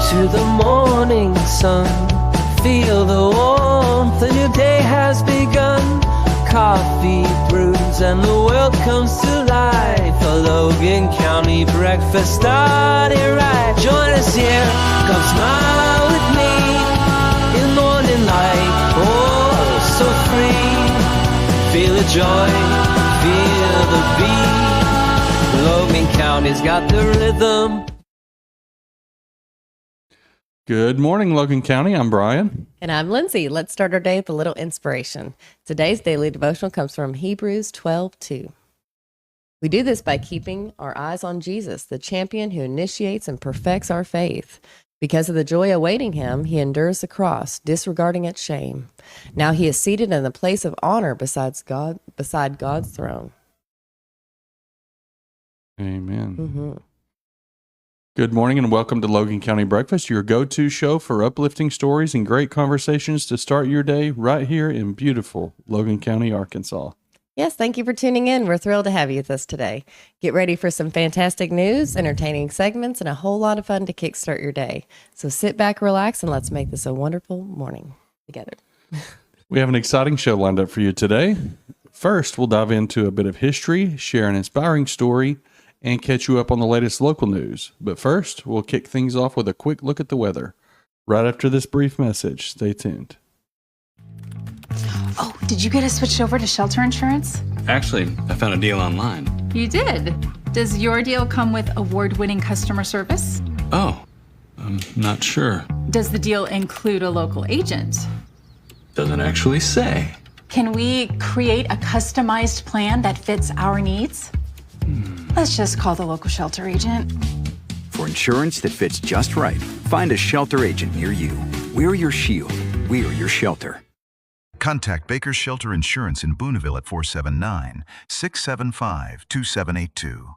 to the morning sun. Feel the warmth, a new day has begun. Coffee brews and the world comes to life. A Logan County breakfast started right. Join us here, come smile with me in morning light. Oh, so free. Feel the joy, feel the beat. Logan County's got the rhythm. Good morning, Logan County. I'm Brian. And I'm Lindsey. Let's start our day with a little inspiration. Today's daily devotional comes from Hebrews 12:2. We do this by keeping our eyes on Jesus, the champion who initiates and perfects our faith. Because of the joy awaiting him, he endures the cross, disregarding its shame. Now he is seated in the place of honor beside God's throne. Amen. Mm-hmm. Good morning and welcome to Logan County Breakfast, your go-to show for uplifting stories and great conversations to start your day right here in beautiful Logan County, Arkansas. Yes, thank you for tuning in. We're thrilled to have you with us today. Get ready for some fantastic news, entertaining segments, and a whole lot of fun to kickstart your day. So sit back, relax, and let's make this a wonderful morning together. We have an exciting show lined up for you today. First, we'll dive into a bit of history, share an inspiring story, and catch you up on the latest local news. But first, we'll kick things off with a quick look at the weather. Right after this brief message, stay tuned. Oh, did you get us switched over to shelter insurance? Actually, I found a deal online. You did? Does your deal come with award-winning customer service? Oh, I'm not sure. Does the deal include a local agent? Doesn't actually say. Can we create a customized plan that fits our needs? Let's just call the local shelter agent. For insurance that fits just right, find a shelter agent near you. We're your shield. We're your shelter. Contact Baker's Shelter Insurance in Booneville at 479-675-2782.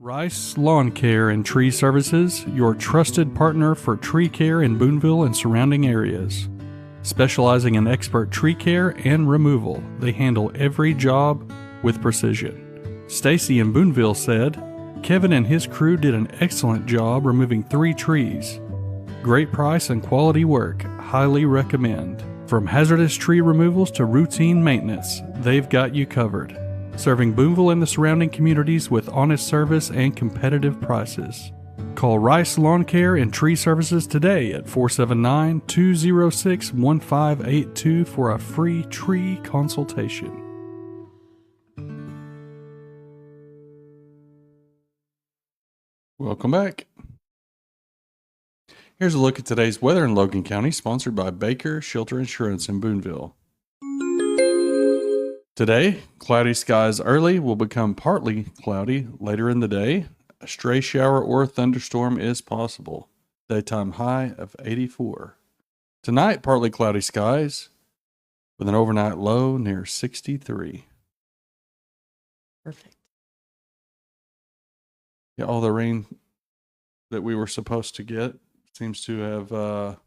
Rice Lawn Care and Tree Services, your trusted partner for tree care in Booneville and surrounding areas. Specializing in expert tree care and removal, they handle every job with precision. Stacy in Booneville said, Kevin and his crew did an excellent job removing 3 trees. Great price and quality work. Highly recommend. From hazardous tree removals to routine maintenance, they've got you covered. Serving Booneville and the surrounding communities with honest service and competitive prices. Call Rice Lawn Care and Tree Services today at 479-206-1582 for a free tree consultation. Welcome back. Here's a look at today's weather in Logan County, sponsored by Baker Shelter Insurance in Booneville. Today, cloudy skies early will become partly cloudy later in the day. A stray shower or thunderstorm is possible. Daytime high of 84. Tonight, partly cloudy skies with an overnight low near 63. Perfect. Yeah, all the rain that we were supposed to get seems to have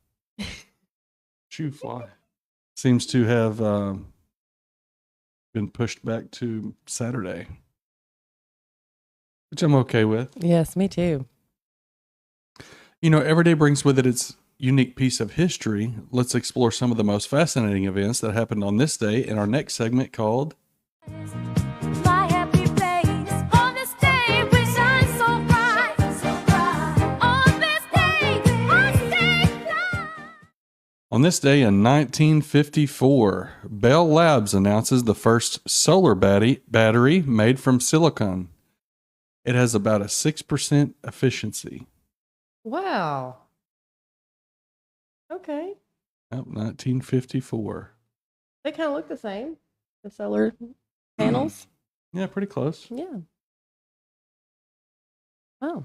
seems to have been pushed back to Saturday, which I'm okay with. Yes, me too. You know, every day brings with it its unique piece of history. Let's explore some of the most fascinating events that happened on this day in our next segment called My happy place. On this day we shine so bright, so bright. On this day I stay fly. On this day in 1954, Bell Labs announces the first solar battery made from silicon. It has about a 6% efficiency. Wow. Okay. Yep, 1954. They kind of look the same, the solar panels. Yeah, pretty close. Yeah. Oh.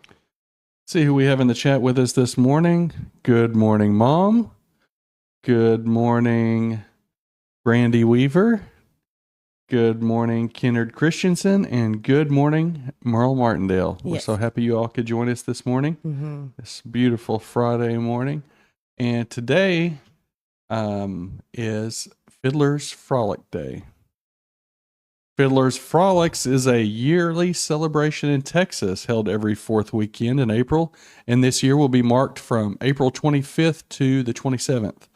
See who we have in the chat with us this morning. Good morning, Mom. Good morning, Brandy Weaver. Good morning, Kennard Christensen. And good morning, Merle Martindale. We're Yes. so happy you all could join us this morning. Mm-hmm. This beautiful Friday morning. And today is Fiddler's Frolic Day. Fiddler's Frolics is a yearly celebration in Texas held every fourth weekend in April, and this year will be marked from April 25th to the 27th.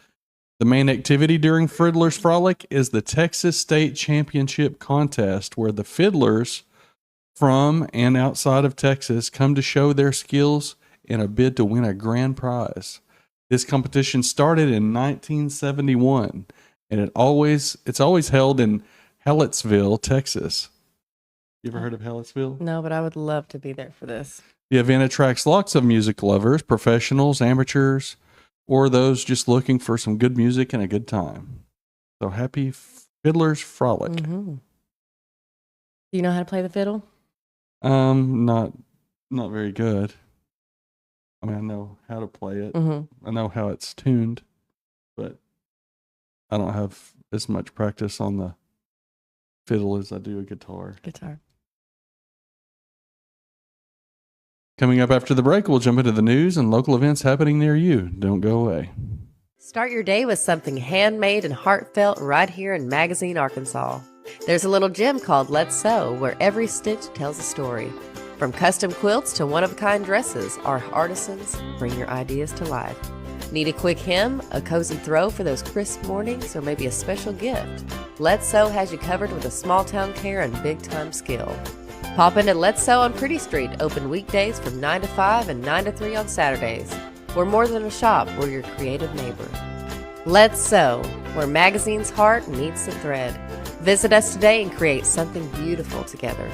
The main activity during Fiddler's Frolic is the Texas State Championship contest, where the fiddlers from and outside of Texas come to show their skills in a bid to win a grand prize. This competition started in 1971, and it's always held in Hallettsville, Texas. You ever heard of Hallettsville? No, but I would love to be there for this. The event attracts lots of music lovers, professionals, amateurs, or those just looking for some good music and a good time. So happy Fiddler's Frolic. Mm-hmm. Do you know how to play the fiddle? Not very good. I mean, I know how to play it. Mm-hmm. I know how it's tuned, but I don't have as much practice on the fiddle as I do a guitar. Coming up after the break, we'll jump into the news and local events happening near you. Don't go away. Start your day with something handmade and heartfelt right here in Magazine, Arkansas. There's a little gym called Let's Sew, where every stitch tells a story. From custom quilts to one-of-a-kind dresses, our artisans bring your ideas to life. Need a quick hem, a cozy throw for those crisp mornings, or maybe a special gift? Let's Sew has you covered with a small-town care and big-time skill. Pop into Let's Sew on Pretty Street, open weekdays from 9 to 5 and 9 to 3 on Saturdays. We're more than a shop, we're your creative neighbor. Let's Sew, where magazine's heart meets the thread. Visit us today and create something beautiful together.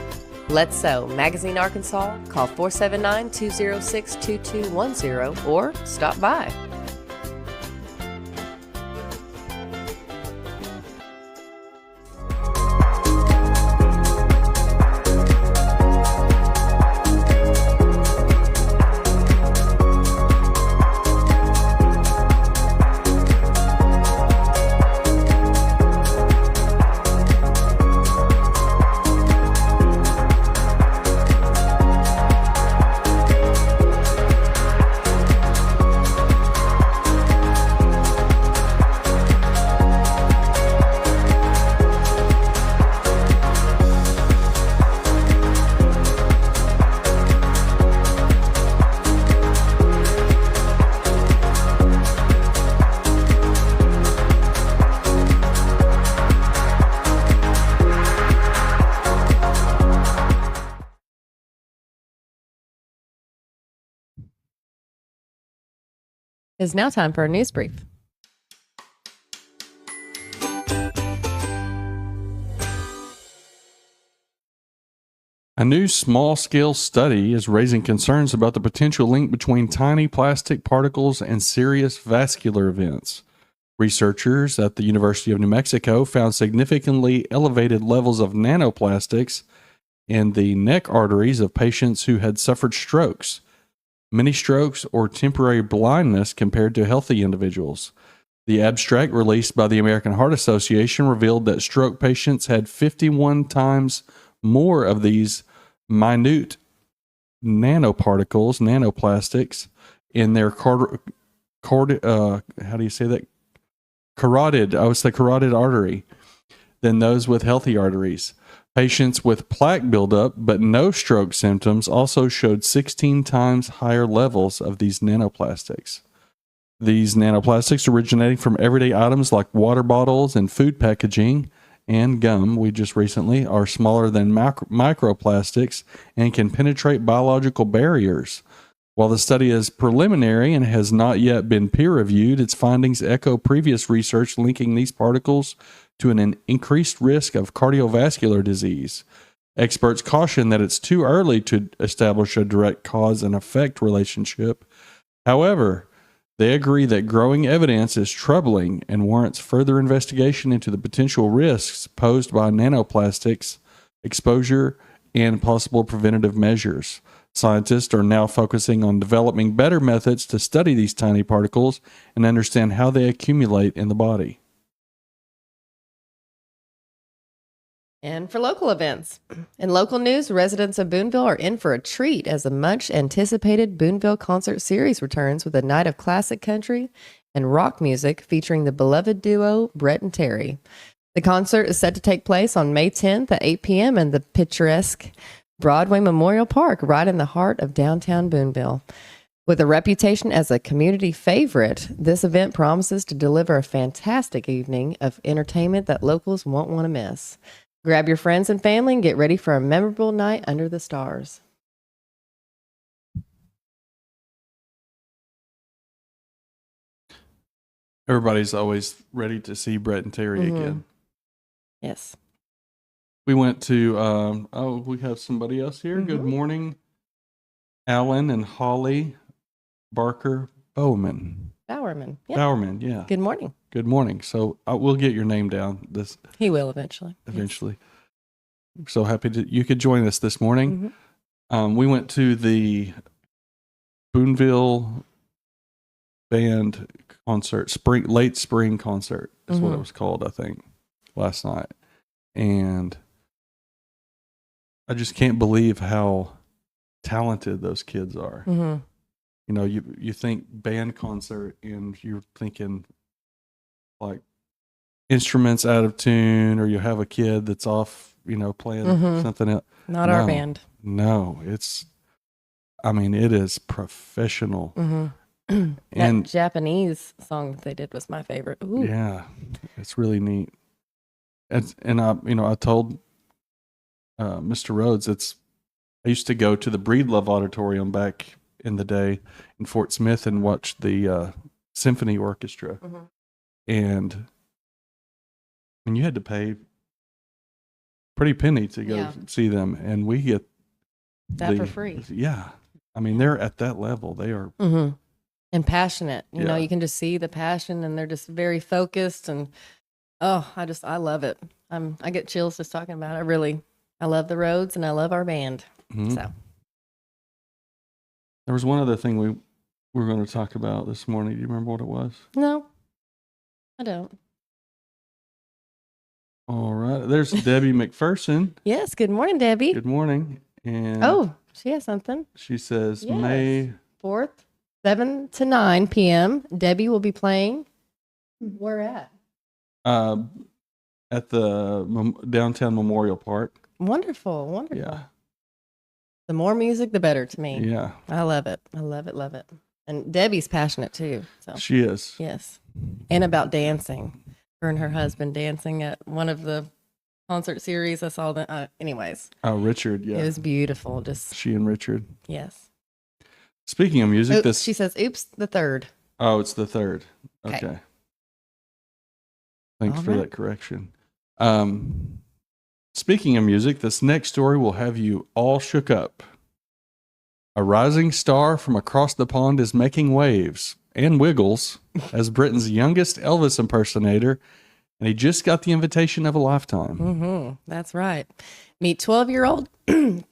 Let's Sew, Magazine, Arkansas. Call 479-206-2210 or stop by. It's now time for a news brief. A new small-scale study is raising concerns about the potential link between tiny plastic particles and serious vascular events. Researchers at the University of New Mexico found significantly elevated levels of nanoplastics in the neck arteries of patients who had suffered strokes, mini strokes, or temporary blindness compared to healthy individuals. The abstract released by the American Heart Association revealed that stroke patients had 51 times more of these minute nanoplastics in their carotid artery than those with healthy arteries. Patients with plaque buildup but no stroke symptoms also showed 16 times higher levels of these nanoplastics. These nanoplastics, originating from everyday items like water bottles and food packaging and gum we just recently, are smaller than microplastics and can penetrate biological barriers. While the study is preliminary and has not yet been peer-reviewed, its findings echo previous research linking these particles to an increased risk of cardiovascular disease. Experts caution that it's too early to establish a direct cause and effect relationship. However, they agree that growing evidence is troubling and warrants further investigation into the potential risks posed by nanoplastics, exposure, and possible preventative measures. Scientists are now focusing on developing better methods to study these tiny particles and understand how they accumulate in the body. And for local events. In local news, residents of Boonville are in for a treat as the much-anticipated Boonville Concert Series returns with a night of classic country and rock music featuring the beloved duo Brett and Terry. The concert is set to take place on May 10th at 8 p.m. in the picturesque Broadway Memorial Park, right in the heart of downtown Boonville. With a reputation as a community favorite, this event promises to deliver a fantastic evening of entertainment that locals won't want to miss. Grab your friends and family and get ready for a memorable night under the stars. Everybody's always ready to see Brett and Terry Mm-hmm. again. Yes. We went to, we have somebody else here. Good morning, Alan and Holly Barker Bowman. Bowerman. Yep. Bowerman, yeah. Good morning. Good morning. So we'll get your name down He will eventually. eventually. So happy you could join us this morning. Mm-hmm. We went to the Boonville band concert, late spring concert is what it was called, I think, last night. And I just can't believe how talented those kids are. Mm-hmm. You know, you think band concert and you're thinking like instruments out of tune, or you have a kid that's off, playing something else. Not our band. No, it is professional. That And Japanese song that they did was my favorite. Ooh. yeah, it's really neat. And I told Mr. Rhodes, I used to go to the Breedlove Auditorium back in the day in Fort Smith and watch the symphony orchestra. And you had to pay pretty penny to go see them, and we get That for free. Yeah, they're at that level. They are. And passionate. You know, Yeah. you can just see the passion, and they're just very focused. And I love it. I get chills just talking about it. I love the Rhodes, and I love our band. Mhm. So There was one other thing we were going to talk about this morning. Do you remember what it was? no, I don't. All right. There's Debbie McPherson. Yes. Good morning, Debbie. Good morning. And She has something. she says Yes. May 4th, 7 to 9 p.m. Debbie will be playing. Where at? at the downtown Memorial Park. Wonderful. Wonderful. Yeah. The more music, the better to me. Yeah. I love it. I love it. Love it. And Debbie's passionate too. So She is. yes. And about dancing. Her and her husband dancing at one of the concert series. I saw that. Anyways, Oh, Richard. Yeah. it was beautiful. Just, She and Richard. yes. Speaking of music, Oops, she says, oops, the third. Oh, it's the third. Okay. Okay. Thanks All for right. that correction. Speaking of music, this next story will have you all shook up. A rising star from across the pond is making waves and wiggles as Britain's youngest Elvis impersonator, and he just got the invitation of a lifetime. Mm-hmm. That's right. Meet 12-year-old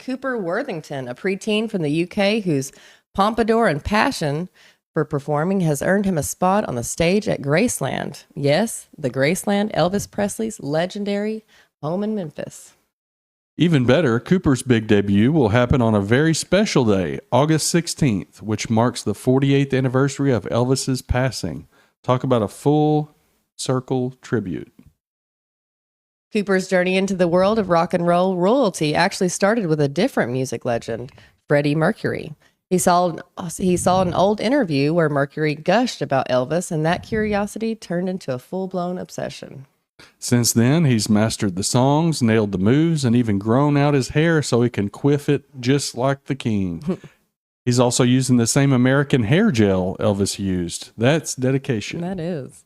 Cooper Worthington, a preteen from the UK whose pompadour and passion for performing has earned him a spot on the stage at Graceland. Yes, the Graceland, Elvis Presley's legendary home in Memphis. Even better, Cooper's big debut will happen on a very special day, August 16th, which marks the 48th anniversary of Elvis's passing. Talk about a full circle tribute. Cooper's journey into the world of rock and roll royalty actually started with a different music legend, Freddie Mercury. He saw an old interview where Mercury gushed about Elvis, and that curiosity turned into a full-blown obsession. Since then, he's mastered the songs, nailed the moves, and even grown out his hair so he can quiff it just like the king. He's also using the same American hair gel Elvis used. That's dedication. That is.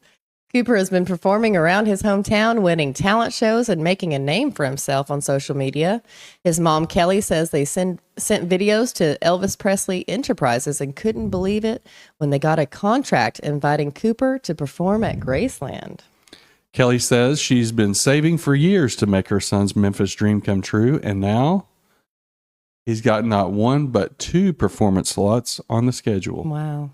Cooper has been performing around his hometown, winning talent shows and making a name for himself on social media. His mom, Kelly, says they sent videos to Elvis Presley Enterprises and couldn't believe it when they got a contract inviting Cooper to perform at Graceland. Kelly says she's been saving for years to make her son's Memphis dream come true, and now he's got not one but 2 performance slots on the schedule. Wow.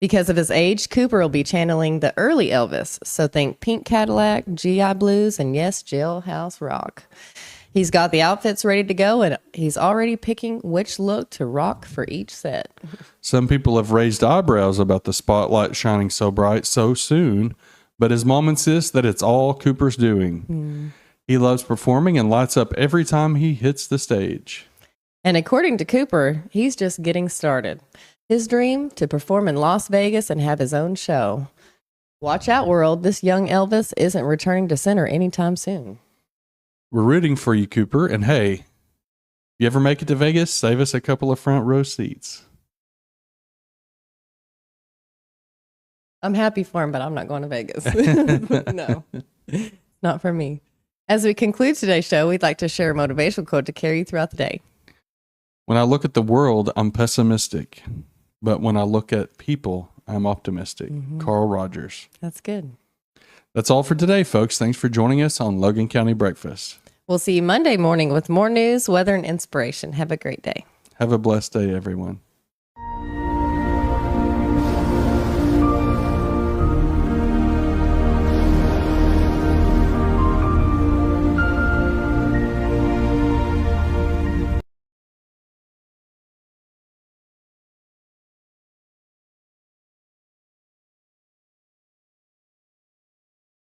Because of his age, Cooper will be channeling the early Elvis. So think Pink Cadillac, GI Blues, and yes, Jailhouse Rock. He's got the outfits ready to go, and he's already picking which look to rock for each set. Some people have raised eyebrows about the spotlight shining so bright so soon, but his mom insists that it's all Cooper's doing. He loves performing and lights up every time he hits the stage. And according to Cooper, he's just getting started. His dream to perform in Las Vegas and have his own show. Watch out, world. This young Elvis isn't returning to center anytime soon. We're rooting for you, Cooper. And hey, if you ever make it to Vegas, save us a couple of front row seats. I'm happy for him, but I'm not going to Vegas. No, not for me. As we conclude today's show, we'd like to share a motivational quote to carry you throughout the day. When I look at the world, I'm pessimistic. But when I look at people, I'm optimistic. Carl Rogers. That's good. That's all for today, folks. Thanks for joining us on Logan County Breakfast. We'll see you Monday morning with more news, weather, and inspiration. Have a great day. Have a blessed day, everyone.